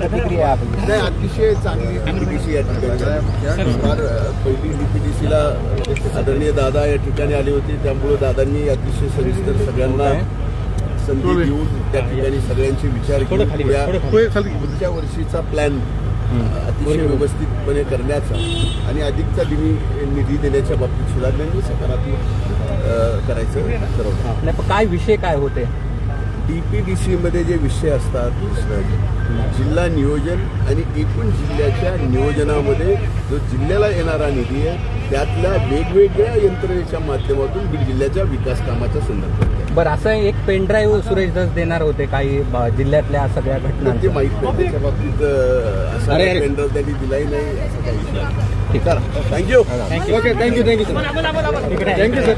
प्रतिक्रिया आपली? नाही, अतिशय चांगली डीपीडीसी या ठिकाणी फार पहिली डीपीडीसीला आदरणीय दादा या ठिकाणी आले होते, त्यामुळे दादांनी अतिशय सविस्तर सगळ्यांना संधी देऊन त्या ठिकाणी सगळ्यांचे विचार घेऊन पुढच्या वर्षीचा प्लॅन अतिशय व्यवस्थितपणे करण्याचा आणि अधिकचा निधी देण्याच्या बाबतीत सुद्धा त्यांनी सकारात्मक करायचं ठरवलं. काय विषय काय होते? डीपीडीसीमध्ये जे विषय असतात, जिल्हा नियोजन आणि एकूण जिल्ह्याच्या नियोजनामध्ये जो जिल्ह्याला येणारा निधी आहे त्यातल्या वेगवेगळ्या यंत्रणेच्या माध्यमातून बीड जिल्ह्याच्या विकास कामाच्या संदर्भात. बरं, असं एक पेनड्राईव्ह सुरेश धस देणार होते काही जिल्ह्यातल्या सगळ्या घटना, ते माहीत नाही. त्याच्या बाबतीत असा पेनड्राईव्ह त्यांनी दिलाही नाही असं काही विषय. ठीक आहे, थँक्यू. Okay, thank you sir.